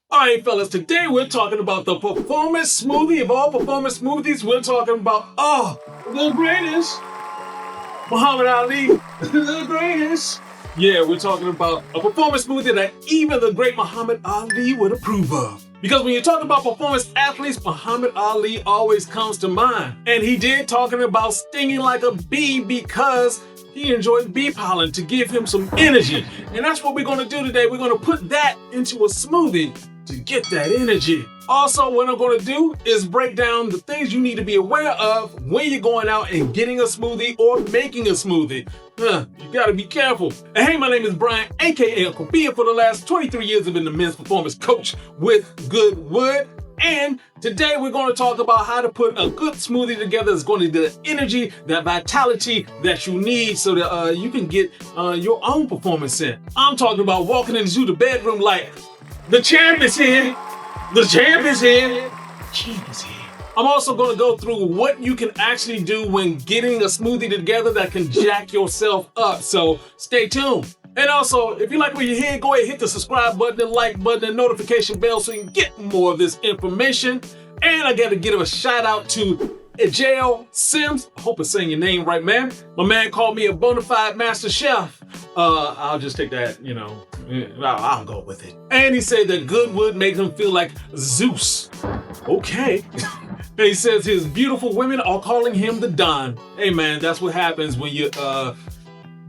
All right, fellas, today we're talking about the performance smoothie of all performance smoothies. We're talking about, the greatest, Muhammad Ali, the greatest. Yeah, we're talking about a performance smoothie that even the great Muhammad Ali would approve of. Because when you talk about performance athletes, Muhammad Ali always comes to mind. And he did talking about stinging like a bee because he enjoyed bee pollen to give him some energy. And that's what we're gonna do today. We're gonna put that into a smoothie to get that energy. Also, what I'm gonna do is break down the things you need to be aware of when you're going out and getting a smoothie or making a smoothie. You gotta be careful. And hey, my name is Brian, aka Uncle B, and for the last 23 years I've been the men's performance coach with Goodwood. And today we're going to talk about how to put a good smoothie together that's going to get the energy, that vitality that you need so that you can get your own performance in. I'm talking about walking into the bedroom like, the champ is here, the champ is here, the champ is here. I'm also going to go through what you can actually do when getting a smoothie together that can jack yourself up. So stay tuned. And also, if you like what you hear, go ahead and hit the subscribe button, the like button, and notification bell so you can get more of this information. And I got to give a shout out to J.L. Sims. I hope I'm saying your name right, man. My man called me a bona fide master chef. I'll just take that, I'll go with it. And he said that Goodwood made him feel like Zeus. Okay. And he says his beautiful women are calling him the Don. Hey, man, that's what happens when you,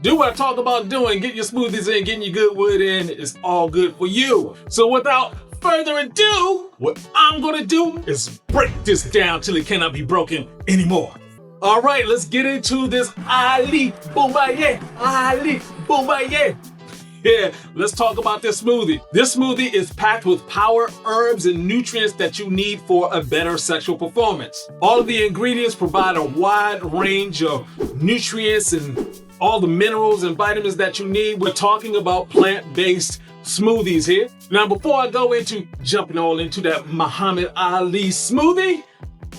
do what I talk about doing, get your smoothies in, getting your Goodwood in, it's all good for you. So without further ado, what I'm gonna do is break this down till it cannot be broken anymore. All right, let's get into this Ali Boumbaye, Ali Boumbaye. Yeah, let's talk about this smoothie. This smoothie is packed with power, herbs, and nutrients that you need for a better sexual performance. All of the ingredients provide a wide range of nutrients and all the minerals and vitamins that you need. We're talking about plant-based smoothies here. Now, before I go into jumping all into that Muhammad Ali smoothie,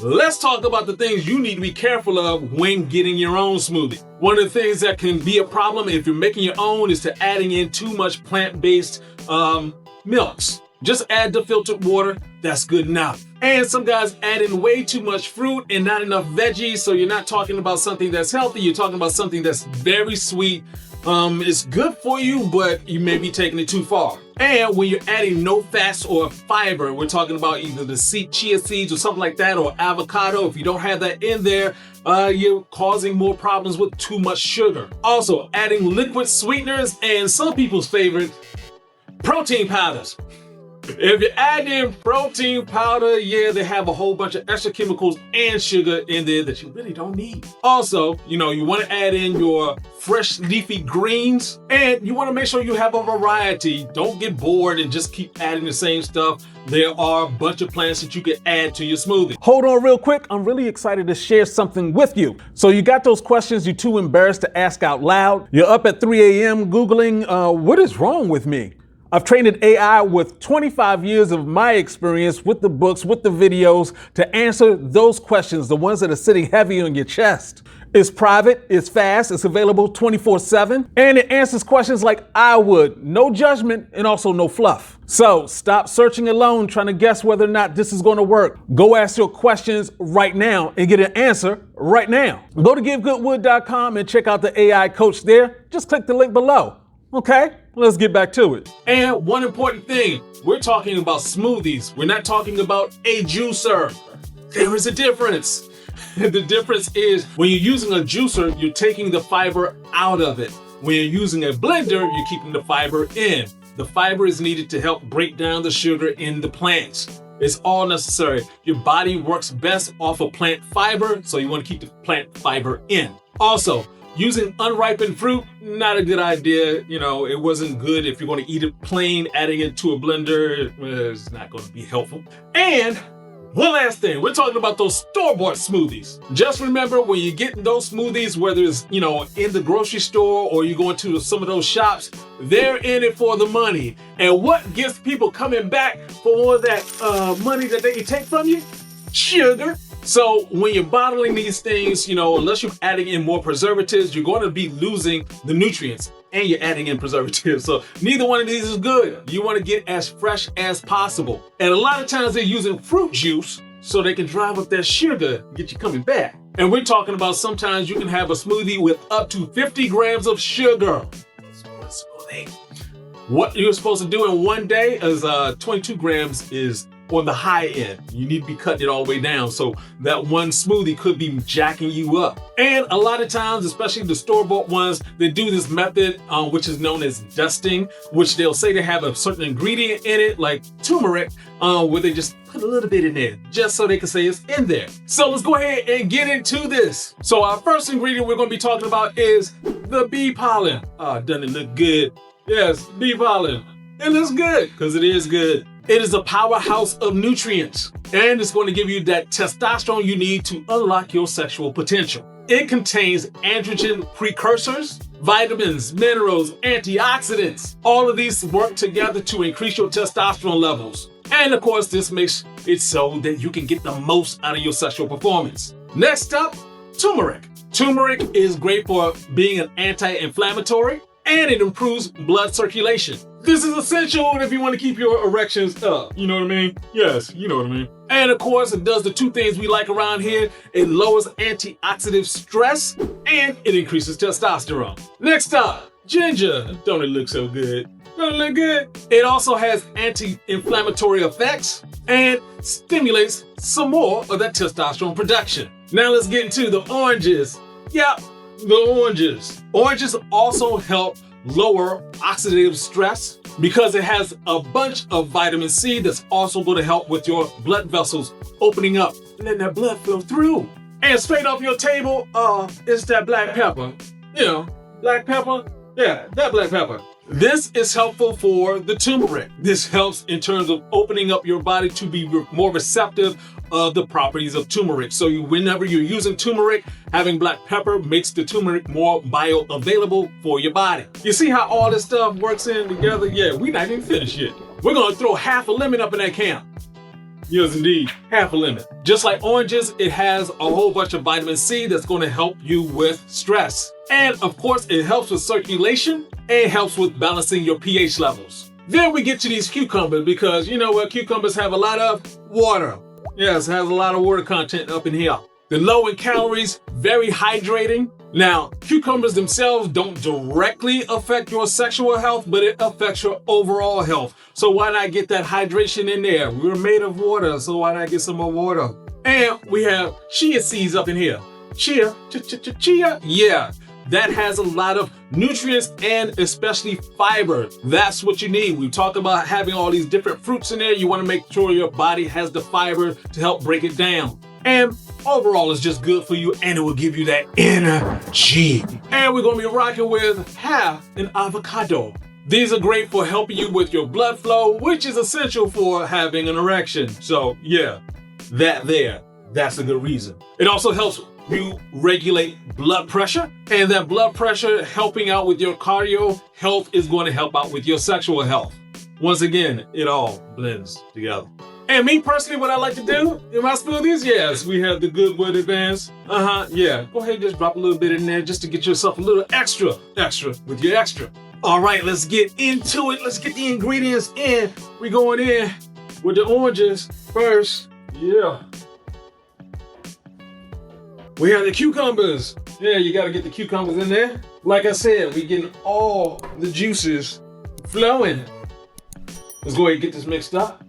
let's talk about the things you need to be careful of when getting your own smoothie. One of the things that can be a problem if you're making your own is to adding in too much plant-based milks. Just add the filtered water, that's good enough. And some guys add in way too much fruit and not enough veggies, so you're not talking about something that's healthy, you're talking about something that's very sweet. It's good for you, but you may be taking it too far. And when you're adding no fats or fiber, we're talking about either the chia seeds or something like that, or avocado. If you don't have that in there, you're causing more problems with too much sugar. Also, adding liquid sweeteners and some people's favorite, protein powders. If you add in protein powder, yeah, they have a whole bunch of extra chemicals and sugar in there that you really don't need. Also, you want to add in your fresh leafy greens, and you want to make sure you have a variety. Don't get bored and just keep adding the same stuff. There are a bunch of plants that you can add to your smoothie. Hold on real quick. I'm really excited to share something with you. So you got those questions you're too embarrassed to ask out loud. You're up at 3 a.m. Googling, what is wrong with me? I've trained AI with 25 years of my experience with the books, with the videos, to answer those questions, the ones that are sitting heavy on your chest. It's private, it's fast, it's available 24/7, and it answers questions like I would. No judgment and also no fluff. So stop searching alone trying to guess whether or not this is going to work. Go ask your questions right now and get an answer right now. Go to givegoodwood.com and check out the AI coach there. Just click the link below. Okay, let's get back to it. And one important thing, we're talking about smoothies. We're not talking about a juicer. There is a difference. The difference is when you're using a juicer, you're taking the fiber out of it. When you're using a blender, you're keeping the fiber in. The fiber is needed to help break down the sugar in the plants. It's all necessary. Your body works best off of plant fiber, so you want to keep the plant fiber in. Also, using unripened fruit, not a good idea. It wasn't good if you're going to eat it plain. Adding it to a blender is not going to be helpful. And one last thing, we're talking about those store-bought smoothies. Just remember when you're getting those smoothies, whether it's, in the grocery store or you go into some of those shops, they're in it for the money. And what gets people coming back for all that money that they can take from you? Sugar. So when you're bottling these things, unless you're adding in more preservatives, you're going to be losing the nutrients. and you're adding in preservatives. So neither one of these is good. You want to get as fresh as possible. And a lot of times they're using fruit juice so they can drive up that sugar, get you coming back. And we're talking about sometimes you can have a smoothie with up to 50 grams of sugar. What you're supposed to do in one day is 22 grams is on the high end. You need to be cutting it all the way down. So that one smoothie could be jacking you up. And a lot of times, especially the store-bought ones, they do this method, which is known as dusting, which they'll say they have a certain ingredient in it, like turmeric, where they just put a little bit in there, just so they can say it's in there. So let's go ahead and get into this. So our first ingredient we're gonna be talking about is the bee pollen. Doesn't it look good? Yes, bee pollen. It looks good, because it is good. It is a powerhouse of nutrients, and it's going to give you that testosterone you need to unlock your sexual potential. It contains androgen precursors, vitamins, minerals, antioxidants. All of these work together to increase your testosterone levels. And of course, this makes it so that you can get the most out of your sexual performance. Next up, turmeric. Turmeric is great for being an anti-inflammatory, and it improves blood circulation. This is essential if you want to keep your erections up. You know what I mean? Yes, you know what I mean. And of course, it does the two things we like around here. It lowers antioxidant stress and it increases testosterone. Next up, ginger. Don't it look so good? Don't it look good? It also has anti-inflammatory effects and stimulates some more of that testosterone production. Now let's get into the oranges. Yep, the oranges. Oranges also help lower oxidative stress because it has a bunch of vitamin C that's also going to help with your blood vessels opening up and letting that blood flow through. And straight off your table, is that black pepper. You know, black pepper. Yeah, that black pepper. This is helpful for the turmeric. This helps in terms of opening up your body to be more receptive of the properties of turmeric. So whenever you're using turmeric, having black pepper makes the turmeric more bioavailable for your body. You see how all this stuff works in together? Yeah, we're not even finished yet. We're gonna throw half a lemon up in that can. Yes, indeed, half a lemon. Just like oranges, it has a whole bunch of vitamin C that's gonna help you with stress. And of course, it helps with circulation and helps with balancing your pH levels. Then we get to these cucumbers because you know what? Cucumbers have a lot of water. Yes, it has a lot of water content up in here. They're low in calories, very hydrating. Now, cucumbers themselves don't directly affect your sexual health, but it affects your overall health. So why not get that hydration in there? We're made of water, so why not get some more water? And we have chia seeds up in here. Chia, yeah. That has a lot of nutrients and especially fiber. That's what you need. We talk about having all these different fruits in there. You want to make sure your body has the fiber to help break it down. And overall, it's just good for you and it will give you that energy. And we're going to be rocking with half an avocado. These are great for helping you with your blood flow, which is essential for having an erection. So yeah, that's a good reason. It also helps you regulate blood pressure, and that blood pressure helping out with your cardio health is going to help out with your sexual health. Once again, it all blends together. And me personally, what I like to do in my smoothies, yes, we have the Goodwood Advance. Yeah, go ahead and just drop a little bit in there just to get yourself a little extra with your extra. All right, let's get into it. Let's get the ingredients in. We're going in with the oranges first. Yeah. We have the cucumbers. Yeah, you gotta get the cucumbers in there. Like I said, we're getting all the juices flowing. Let's go ahead and get this mixed up.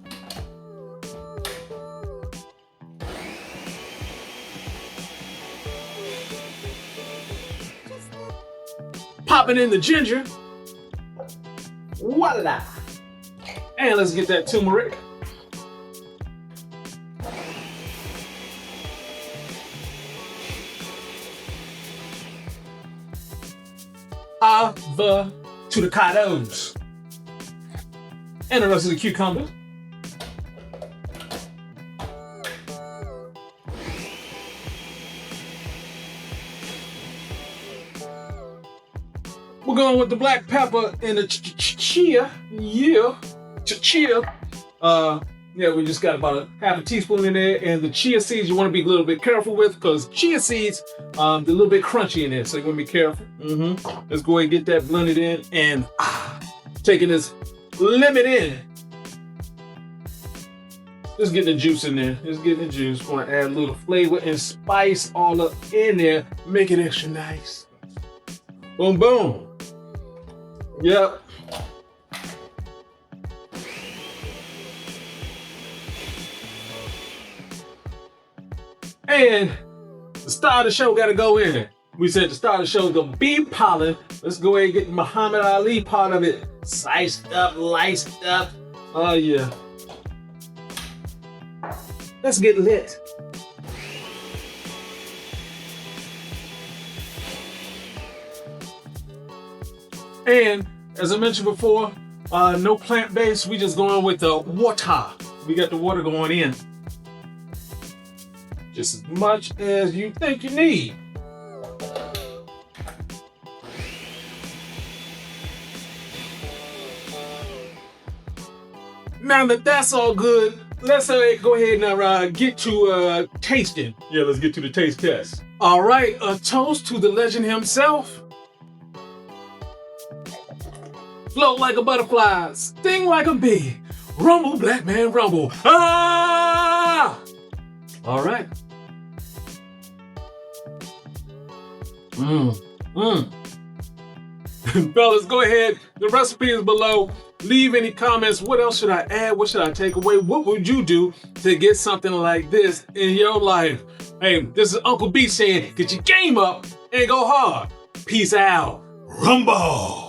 Popping in the ginger. Voila. And let's get that turmeric. Avocados. And the rest of the cucumber. We're going with the black pepper and the chia. Yeah, chia. Yeah, we just got about a half a teaspoon in there. And the chia seeds you want to be a little bit careful with because chia seeds, they're a little bit crunchy in there. So you want to be careful. Let's go ahead and get that blended in and taking this lemon in. Just getting the juice in there. Just getting the juice. Want to add a little flavor and spice all up in there. Make it extra nice. Boom, boom. Yep. And the star of the show got to go in. We said the star of the show is going to be pollen. Let's go ahead and get the Muhammad Ali part of it. Sliced up, laced up. Oh, yeah. Let's get lit. And as I mentioned before, no plant-based. We just going with the water. We got the water going in. Just as much as you think you need. Now that that's all good, let's go ahead and get to tasting. Yeah, let's get to the taste test. All right, a toast to the legend himself. Float like a butterfly, sting like a bee. Rumble, black man, rumble. Ah! All right. Fellas, go ahead. The recipe is below. Leave any comments. What else should I add? What should I take away? What would you do to get something like this in your life? Hey, this is Uncle B saying, get your game up and go hard. Peace out. Rumble.